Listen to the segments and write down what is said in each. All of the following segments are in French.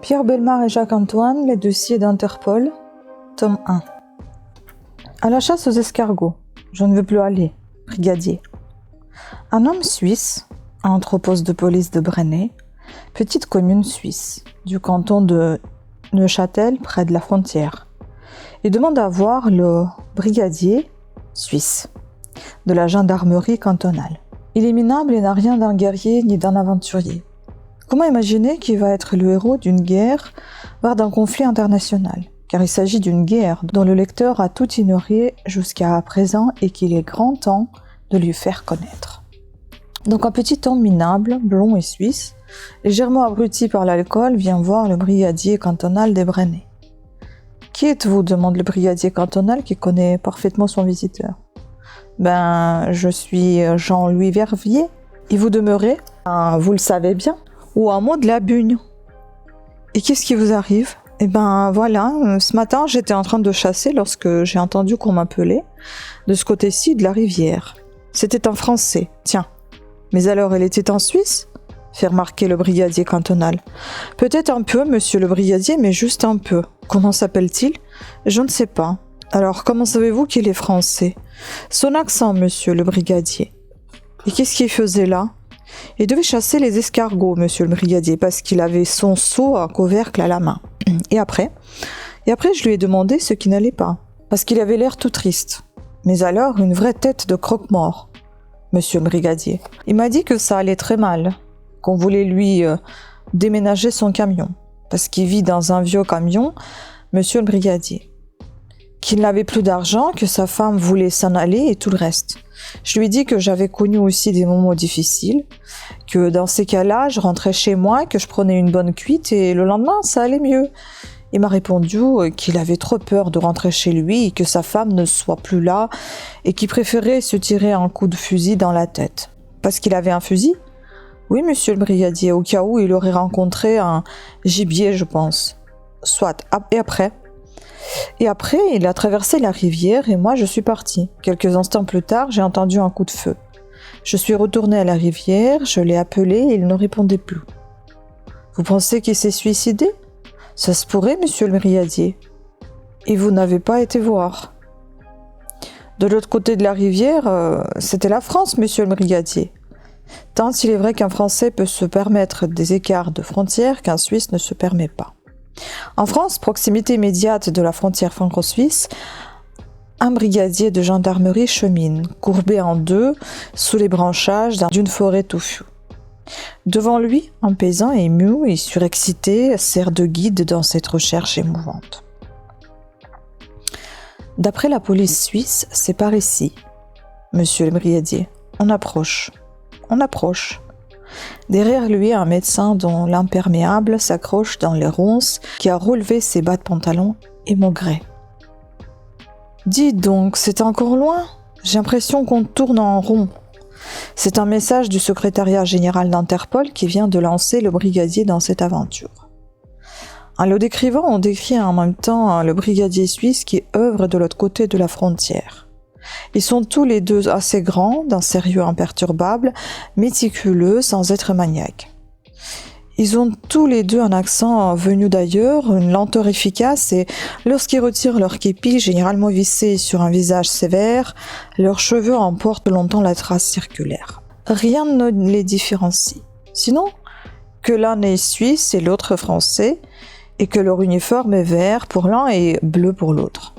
Pierre Bellemare et Jacques-Antoine, les dossiers d'Interpol, tome 1. À la chasse aux escargots, je ne veux plus aller, brigadier. Un homme suisse entre au poste de police de Brenay, petite commune suisse, du canton de Neuchâtel, près de la frontière. Il demande à voir le brigadier suisse de la gendarmerie cantonale. Il est minable et n'a rien d'un guerrier ni d'un aventurier. Comment imaginer qu'il va être le héros d'une guerre, voire d'un conflit international? Car il s'agit d'une guerre dont le lecteur a tout ignoré jusqu'à présent et qu'il est grand temps de lui faire connaître. Donc un petit homme minable, blond et suisse, légèrement abruti par l'alcool, vient voir le brigadier cantonal des Brenay. « Qui êtes-vous » demande le brigadier cantonal qui connaît parfaitement son visiteur. « Je suis Jean-Louis Verviers. Et vous demeurez, vous le savez bien, au hameau de la Bugne. » « Et qu'est-ce qui vous arrive ?» « Ce matin j'étais en train de chasser lorsque j'ai entendu qu'on m'appelait de ce côté-ci de la rivière. C'était un Français, tiens. Mais alors elle était en Suisse ?» fait remarquer le brigadier cantonal. « Peut-être un peu, monsieur le brigadier, mais juste un peu. Comment s'appelle-t-il ? Je ne sais pas. Alors comment savez-vous qu'il est français ? Son accent, monsieur le brigadier. Et qu'est-ce qu'il faisait là ? Il devait chasser les escargots, monsieur le brigadier, parce qu'il avait son seau à couvercle à la main. Et après, je lui ai demandé ce qui n'allait pas, parce qu'il avait l'air tout triste. Mais alors, une vraie tête de croque-mort, monsieur le brigadier. Il m'a dit que ça allait très mal, qu'on voulait lui déménager son camion, parce qu'il vit dans un vieux camion, monsieur le brigadier. Qu'il n'avait plus d'argent, que sa femme voulait s'en aller et tout le reste. Je lui ai dit que j'avais connu aussi des moments difficiles, que dans ces cas-là, je rentrais chez moi, que je prenais une bonne cuite et le lendemain, ça allait mieux. Il m'a répondu qu'il avait trop peur de rentrer chez lui et que sa femme ne soit plus là et qu'il préférait se tirer un coup de fusil dans la tête. Parce qu'il avait un fusil ? Oui, monsieur le brigadier, au cas où il aurait rencontré un gibier, je pense. Soit. Et après, il a traversé la rivière et moi je suis partie. Quelques instants plus tard, j'ai entendu un coup de feu. Je suis retournée à la rivière, je l'ai appelé et il ne répondait plus. Vous pensez qu'il s'est suicidé ? Ça se pourrait, monsieur le brigadier. Et vous n'avez pas été voir ? De l'autre côté de la rivière, c'était la France, monsieur le brigadier. Tant il est vrai qu'un Français peut se permettre des écarts de frontières qu'un Suisse ne se permet pas. En France, proximité immédiate de la frontière franco-suisse, un brigadier de gendarmerie chemine, courbé en deux, sous les branchages d'une forêt touffue. Devant lui, un paysan ému et surexcité sert de guide dans cette recherche émouvante. D'après la police suisse, c'est par ici, monsieur le brigadier. On approche. Derrière lui, un médecin dont l'imperméable s'accroche dans les ronces, qui a relevé ses bas de pantalon et maugré. Dites donc, c'est encore loin ? J'ai l'impression qu'on tourne en rond. C'est un message du secrétariat général d'Interpol qui vient de lancer le brigadier dans cette aventure. En le décrivant, on décrit en même temps le brigadier suisse qui œuvre de l'autre côté de la frontière. Ils sont tous les deux assez grands, d'un sérieux imperturbable, méticuleux sans être maniaques. Ils ont tous les deux un accent venu d'ailleurs, une lenteur efficace et lorsqu'ils retirent leur képi, généralement vissé sur un visage sévère, leurs cheveux en portent longtemps la trace circulaire. Rien ne les différencie. Sinon, que l'un est suisse et l'autre français, et que leur uniforme est vert pour l'un et bleu pour l'autre.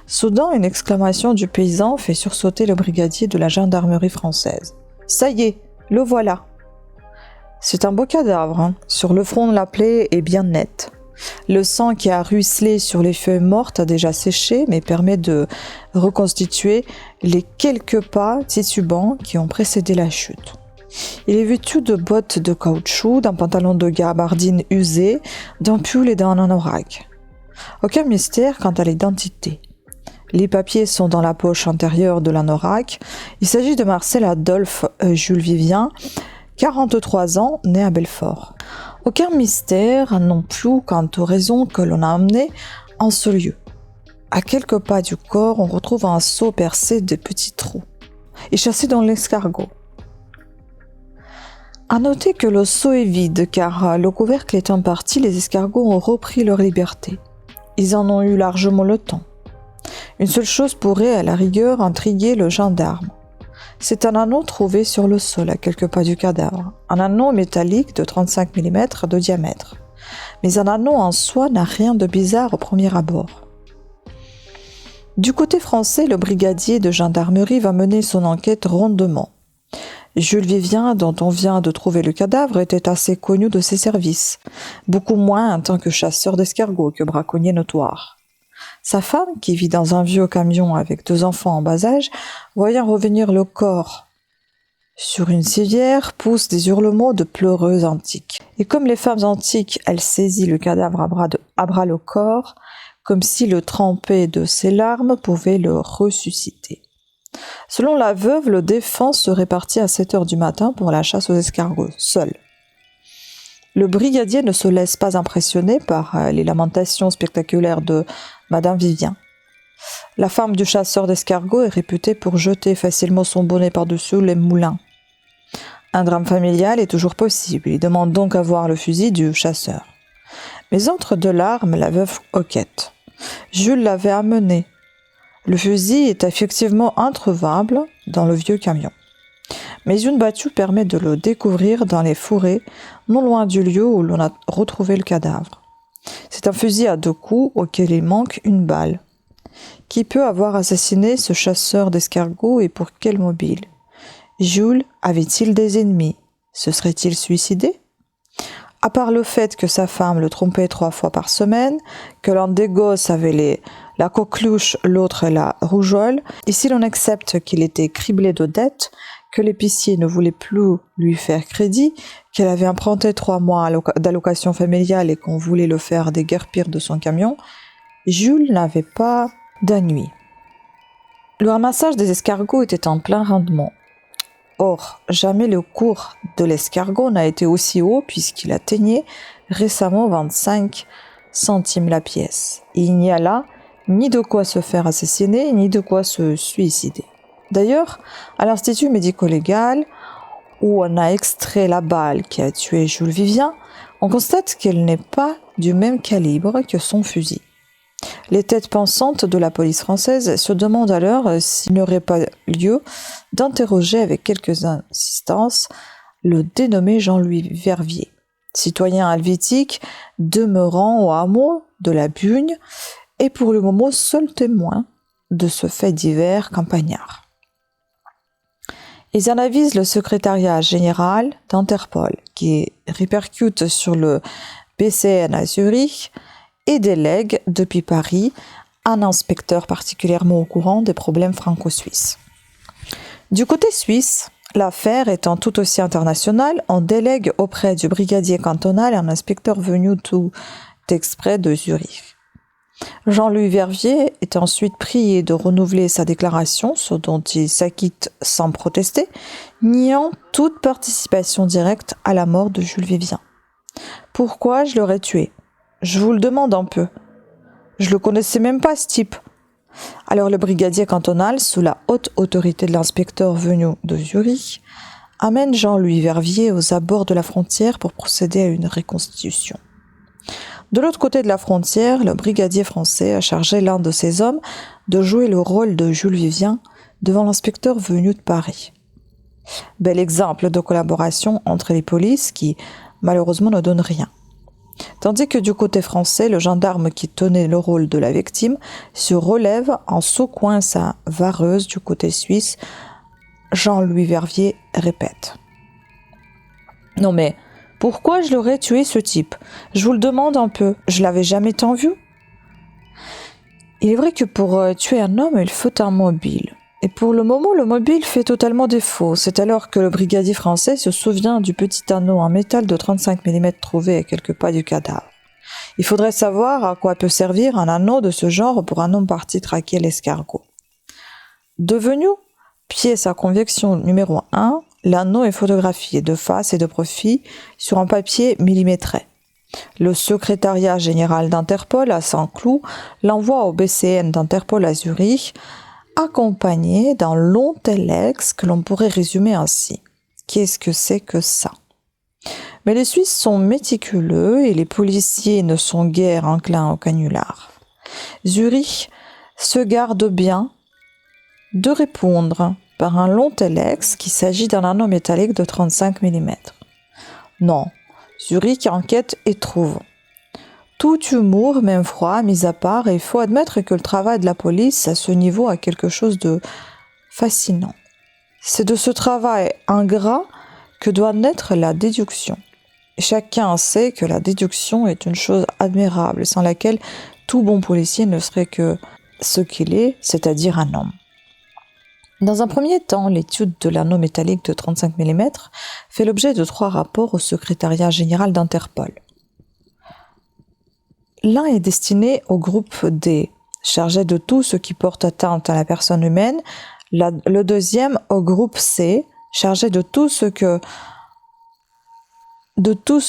Soudain, une exclamation du paysan fait sursauter le brigadier de la gendarmerie française. « Ça y est, le voilà !» C'est un beau cadavre, Sur le front, la plaie est bien nette. Le sang qui a ruisselé sur les feuilles mortes a déjà séché, mais permet de reconstituer les quelques pas titubants qui ont précédé la chute. Il est vêtu de bottes de caoutchouc, d'un pantalon de gabardine usé, d'un pull et d'un anorak. Aucun mystère quant à l'identité. Les papiers sont dans la poche antérieure de l'anorak. Il s'agit de Marcel Adolphe Jules Vivien, 43 ans, né à Belfort. Aucun mystère non plus quant aux raisons que l'on a amenées en ce lieu. À quelques pas du corps, on retrouve un seau percé de petits trous et chassé dans l'escargot. À noter que le seau est vide car le couvercle étant parti, les escargots ont repris leur liberté. Ils en ont eu largement le temps. Une seule chose pourrait, à la rigueur, intriguer le gendarme. C'est un anneau trouvé sur le sol à quelques pas du cadavre. Un anneau métallique de 35 mm de diamètre. Mais un anneau en soi n'a rien de bizarre au premier abord. Du côté français, le brigadier de gendarmerie va mener son enquête rondement. Jules Vivien, dont on vient de trouver le cadavre, était assez connu de ses services, beaucoup moins en tant que chasseur d'escargots que braconnier notoire. Sa femme, qui vit dans un vieux camion avec 2 enfants en bas âge, voyant revenir le corps sur une civière, pousse des hurlements de pleureuses antiques. Et comme les femmes antiques, elle saisit le cadavre à bras le corps, comme si le trempé de ses larmes pouvait le ressusciter. Selon la veuve, le défunt serait parti à 7 heures du matin pour la chasse aux escargots, seul. Le brigadier ne se laisse pas impressionner par les lamentations spectaculaires de Madame Vivien. La femme du chasseur d'escargots est réputée pour jeter facilement son bonnet par-dessus les moulins. Un drame familial est toujours possible, il demande donc à voir le fusil du chasseur. Mais entre 2 larmes, la veuve hoquette. Jules l'avait amené. Le fusil est effectivement introuvable dans le vieux camion. Mais une battue permet de le découvrir dans les fourrés, non loin du lieu où l'on a retrouvé le cadavre. C'est un fusil à 2 coups auquel il manque une balle. Qui peut avoir assassiné ce chasseur d'escargots et pour quel mobile? Jules avait-il des ennemis? Se serait-il suicidé? À part le fait que sa femme le trompait 3 fois par semaine, que l'un des gosses avait la coqueluche, l'autre la rougeole, et si l'on accepte qu'il était criblé de dettes, que l'épicier ne voulait plus lui faire crédit, qu'elle avait emprunté 3 mois d'allocation familiale et qu'on voulait le faire déguerpir de son camion, Jules n'avait pas d'ennui. Le ramassage des escargots était en plein rendement. Or, jamais le cours de l'escargot n'a été aussi haut puisqu'il atteignait récemment 25 centimes la pièce. Et il n'y a là ni de quoi se faire assassiner, ni de quoi se suicider. D'ailleurs, à l'Institut médico-légal, où on a extrait la balle qui a tué Jules Vivien, on constate qu'elle n'est pas du même calibre que son fusil. Les têtes pensantes de la police française se demandent alors s'il n'y aurait pas lieu d'interroger avec quelques insistances le dénommé Jean-Louis Verviers, citoyen helvétique demeurant au hameau de la Bugne et pour le moment seul témoin de ce fait divers campagnard. Ils en avisent le secrétariat général d'Interpol qui répercute sur le BCN à Zurich et délègue depuis Paris un inspecteur particulièrement au courant des problèmes franco-suisses. Du côté suisse, l'affaire étant tout aussi internationale, on délègue auprès du brigadier cantonal un inspecteur venu tout exprès de Zurich. Jean-Louis Verviers est ensuite prié de renouveler sa déclaration, ce dont il s'acquitte sans protester, niant toute participation directe à la mort de Jules Vivien. Pourquoi je l'aurais tué? Je vous le demande un peu. Je le connaissais même pas, ce type. Alors le brigadier cantonal, sous la haute autorité de l'inspecteur venu de Zurich, amène Jean-Louis Verviers aux abords de la frontière pour procéder à une reconstitution. De l'autre côté de la frontière, le brigadier français a chargé l'un de ses hommes de jouer le rôle de Jules Vivien devant l'inspecteur venu de Paris. Bel exemple de collaboration entre les polices qui, malheureusement, ne donne rien. Tandis que du côté français, le gendarme qui tenait le rôle de la victime se relève en secouant sa vareuse du côté suisse. Jean-Louis Verviers répète. « Non mais, pourquoi je l'aurais tué ce type? Je vous le demande un peu, je l'avais jamais tant vu. » Il est vrai que pour tuer un homme, il faut un mobile. Et pour le moment, le mobile fait totalement défaut. C'est alors que le brigadier français se souvient du petit anneau en métal de 35 mm trouvé à quelques pas du cadavre. Il faudrait savoir à quoi peut servir un anneau de ce genre pour un homme parti traquer l'escargot. Devenu pièce à conviction numéro 1, l'anneau est photographié de face et de profil sur un papier millimétré. Le secrétariat général d'Interpol à Saint-Cloud l'envoie au BCN d'Interpol à Zurich, accompagné d'un long telex que l'on pourrait résumer ainsi. Qu'est-ce que c'est que ça? Mais les Suisses sont méticuleux et les policiers ne sont guère enclins au canular. Zurich se garde bien de répondre par un long telex qu'il s'agit d'un anneau métallique de 35 mm. Non, Zurich enquête et trouve. Tout humour, même froid, mis à part, il faut admettre que le travail de la police à ce niveau a quelque chose de fascinant. C'est de ce travail ingrat que doit naître la déduction. Chacun sait que la déduction est une chose admirable, sans laquelle tout bon policier ne serait que ce qu'il est, c'est-à-dire un homme. Dans un premier temps, l'étude de l'anneau métallique de 35 mm fait l'objet de 3 rapports au secrétariat général d'Interpol. L'un est destiné au groupe D, chargé de tout ce qui porte atteinte à la personne humaine, le deuxième au groupe C, chargé de tout ce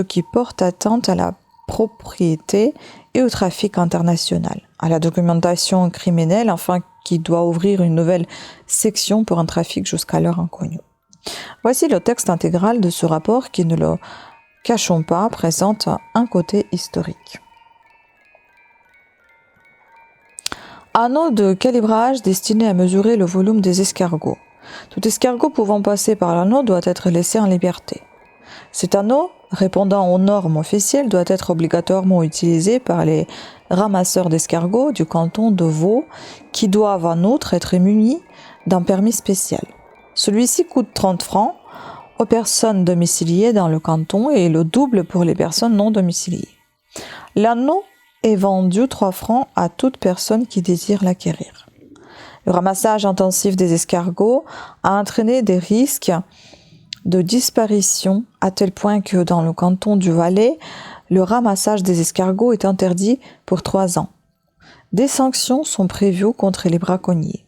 qui porte atteinte à la propriété et au trafic international, à la documentation criminelle, enfin qui doit ouvrir une nouvelle section pour un trafic jusqu'alors inconnu. Voici le texte intégral de ce rapport qui, ne le cachons pas, présente un côté historique. Anneau de calibrage destiné à mesurer le volume des escargots. Tout escargot pouvant passer par l'anneau doit être laissé en liberté. Cet anneau, répondant aux normes officielles, doit être obligatoirement utilisé par les ramasseurs d'escargots du canton de Vaud, qui doivent en outre être munis d'un permis spécial. Celui-ci coûte 30 francs aux personnes domiciliées dans le canton et le double pour les personnes non domiciliées. L'anneau est vendu 3 francs à toute personne qui désire l'acquérir. Le ramassage intensif des escargots a entraîné des risques de disparition à tel point que dans le canton du Valais, le ramassage des escargots est interdit pour 3 ans. Des sanctions sont prévues contre les braconniers.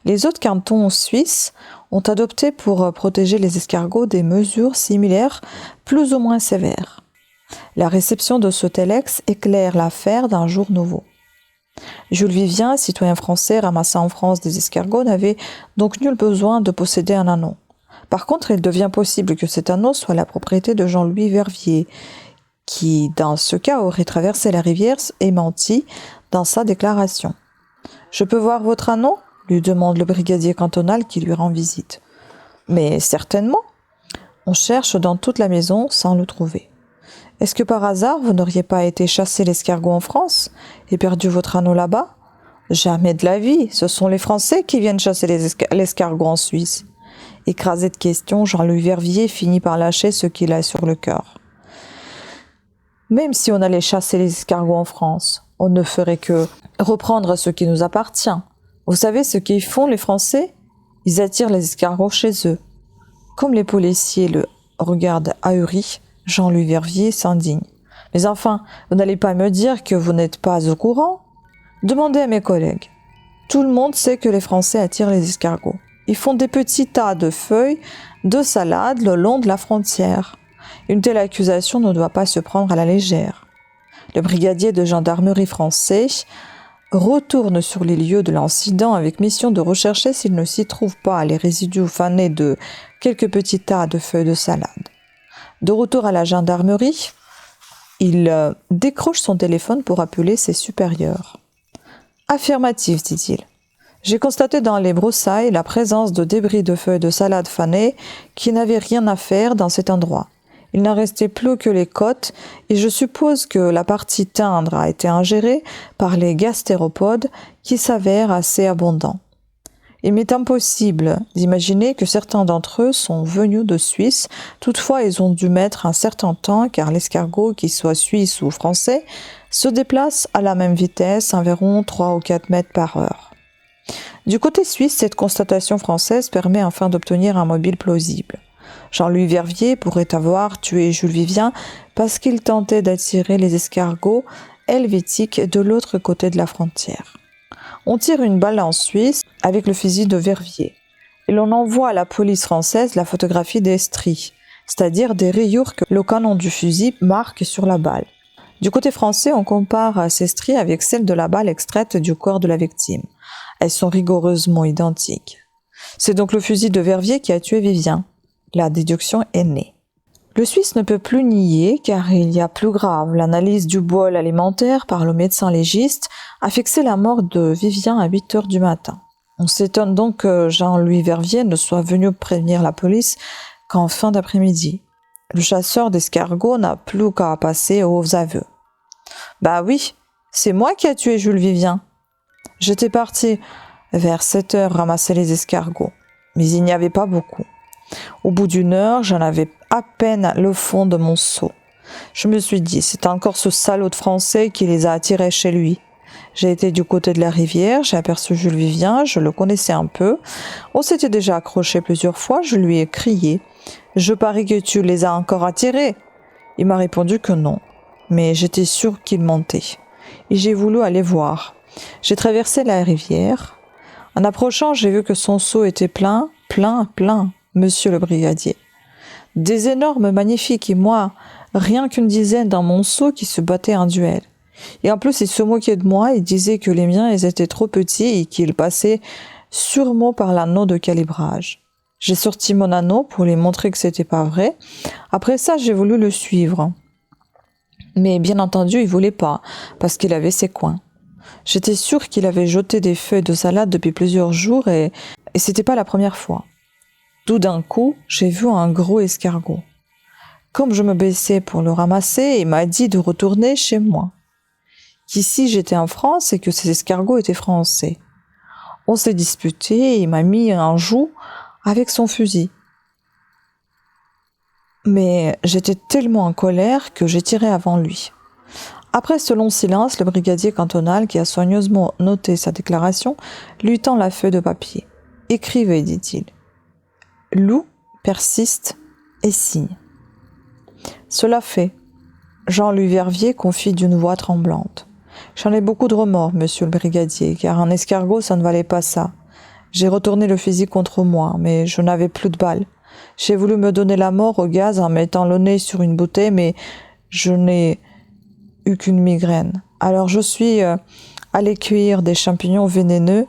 Les autres cantons suisses ont adopté pour protéger les escargots des mesures similaires plus ou moins sévères. La réception de ce telex éclaire l'affaire d'un jour nouveau. Jules Vivien, citoyen français ramassant en France des escargots, n'avait donc nul besoin de posséder un anneau. Par contre, il devient possible que cet anneau soit la propriété de Jean-Louis Verviers, qui, dans ce cas, aurait traversé la rivière et menti dans sa déclaration. « Je peux voir votre anneau ?» lui demande le brigadier cantonal qui lui rend visite. « Mais certainement. On cherche dans toute la maison sans le trouver. Est-ce que par hasard, vous n'auriez pas été chasser l'escargot en France et perdu votre anneau là-bas ? Jamais de la vie, ce sont les Français qui viennent chasser l'escargot en Suisse. » Écrasé de questions, Jean-Louis Verviers finit par lâcher ce qu'il a sur le cœur. Même si on allait chasser les escargots en France, on ne ferait que reprendre ce qui nous appartient. Vous savez ce qu'ils font les Français ? Ils attirent les escargots chez eux. Comme les policiers le regardent ahuri, Jean-Louis Verviers s'indigne. Mais enfin, vous n'allez pas me dire que vous n'êtes pas au courant ? Demandez à mes collègues. Tout le monde sait que les Français attirent les escargots. Ils font des petits tas de feuilles de salade le long de la frontière. Une telle accusation ne doit pas se prendre à la légère. Le brigadier de gendarmerie français retourne sur les lieux de l'incident avec mission de rechercher s'il ne s'y trouve pas les résidus fanés de quelques petits tas de feuilles de salade. De retour à la gendarmerie, il décroche son téléphone pour appeler ses supérieurs. « Affirmatif, dit-il. J'ai constaté dans les broussailles la présence de débris de feuilles de salade fanées qui n'avaient rien à faire dans cet endroit. Il n'en restait plus que les côtes et je suppose que la partie tendre a été ingérée par les gastéropodes qui s'avèrent assez abondants. Il m'est impossible d'imaginer que certains d'entre eux sont venus de Suisse, toutefois ils ont dû mettre un certain temps car l'escargot, qu'il soit suisse ou français, se déplace à la même vitesse, environ 3 ou 4 mètres par heure. Du côté suisse, cette constatation française permet enfin d'obtenir un mobile plausible. Jean-Louis Verviers pourrait avoir tué Jules Vivien parce qu'il tentait d'attirer les escargots helvétiques de l'autre côté de la frontière. On tire une balle en Suisse avec le fusil de Verviers et l'on envoie à la police française la photographie des stries, c'est-à-dire des rayures que le canon du fusil marque sur la balle. Du côté français, on compare ces stries avec celles de la balle extraite du corps de la victime. Elles sont rigoureusement identiques. C'est donc le fusil de Verviers qui a tué Vivien. La déduction est née. Le Suisse ne peut plus nier, car il y a plus grave. L'analyse du bol alimentaire par le médecin légiste a fixé la mort de Vivien à 8 heures du matin. On s'étonne donc que Jean-Louis Verviers ne soit venu prévenir la police qu'en fin d'après-midi. Le chasseur d'escargots n'a plus qu'à passer aux aveux. « Bah oui, c'est moi qui ai tué Jules Vivien. J'étais parti vers 7 heures ramasser les escargots, mais il n'y avait pas beaucoup. Au bout d'une heure, j'en avais à peine le fond de mon seau. Je me suis dit, c'est encore ce salaud de Français qui les a attirés chez lui. J'ai été du côté de la rivière, j'ai aperçu Jules Vivien, je le connaissais un peu. On s'était déjà accroché plusieurs fois, je lui ai crié. Je parie que tu les as encore attirés. Il m'a répondu que non, mais j'étais sûre qu'il mentait. Et j'ai voulu aller voir. J'ai traversé la rivière. En approchant, j'ai vu que son seau était plein, monsieur le brigadier. Des énormes magnifiques et moi, rien qu'une dizaine dans mon seau qui se battaient en duel. Et en plus, il se moquait de moi, il disait que les miens, ils étaient trop petits et qu'ils passaient sûrement par l'anneau de calibrage. J'ai sorti mon anneau pour lui montrer que c'était pas vrai. Après ça, j'ai voulu le suivre. Mais bien entendu, il voulait pas, parce qu'il avait ses coins. J'étais sûre qu'il avait jeté des feuilles de salade depuis plusieurs jours et c'était pas la première fois. Tout d'un coup, j'ai vu un gros escargot. Comme je me baissais pour le ramasser, il m'a dit de retourner chez moi. Qu'ici j'étais en France et que ces escargots étaient français. On s'est disputé et il m'a mis un joug avec son fusil. Mais j'étais tellement en colère que j'ai tiré avant lui. Après ce long silence, le brigadier cantonal, qui a soigneusement noté sa déclaration, lui tend la feuille de papier. « Écrivez, dit-il. Loup persiste et signe. » Cela fait, Jean-Louis Verviers confie d'une voix tremblante. « J'en ai beaucoup de remords, monsieur le brigadier, car un escargot, ça ne valait pas ça. J'ai retourné le fusil contre moi, mais je n'avais plus de balles. J'ai voulu me donner la mort au gaz en mettant le nez sur une bouteille, mais je n'ai eu qu'une migraine. Alors je suis allé cuire des champignons vénéneux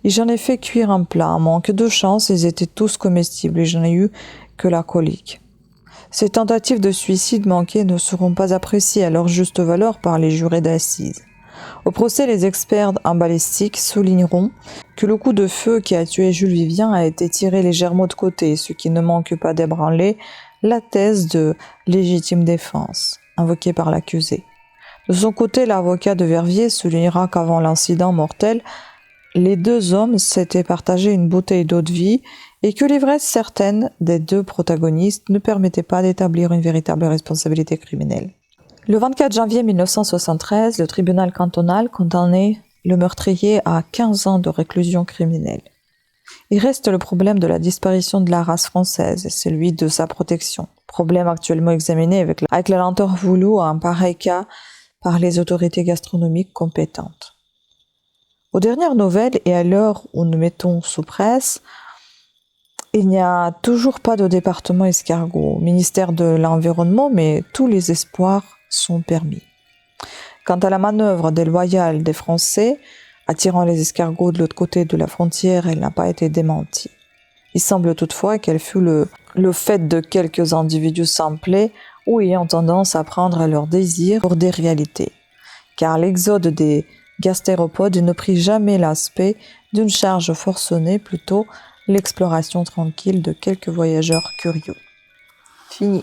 et j'en ai fait cuire un plat. En manque de chance, ils étaient tous comestibles et je n'ai eu que la colique. Ces tentatives de suicide manquées ne seront pas appréciées à leur juste valeur par les jurés d'assises. Au procès, les experts en balistique souligneront que le coup de feu qui a tué Jules Vivien a été tiré légèrement de côté, ce qui ne manque pas d'ébranler la thèse de légitime défense invoquée par l'accusé. De son côté, l'avocat de Verviers soulignera qu'avant l'incident mortel, les deux hommes s'étaient partagé une bouteille d'eau-de-vie et que l'ivresse certaine des deux protagonistes ne permettait pas d'établir une véritable responsabilité criminelle. Le 24 janvier 1973, le tribunal cantonal condamnait le meurtrier à 15 ans de réclusion criminelle. Il reste le problème de la disparition de la race française et celui de sa protection, problème actuellement examiné avec la lenteur voulue en pareil cas par les autorités gastronomiques compétentes. Aux dernières nouvelles et à l'heure où nous mettons sous presse, il n'y a toujours pas de département escargot au ministère de l'Environnement, mais tous les espoirs sont permis. Quant à la manœuvre déloyale des Français, attirant les escargots de l'autre côté de la frontière, elle n'a pas été démentie. Il semble toutefois qu'elle fut le fait de quelques individus samplés ou ayant tendance à prendre leur désir pour des réalités, car l'exode des gastéropodes ne prit jamais l'aspect d'une charge forcenée, plutôt l'exploration tranquille de quelques voyageurs curieux. Fini.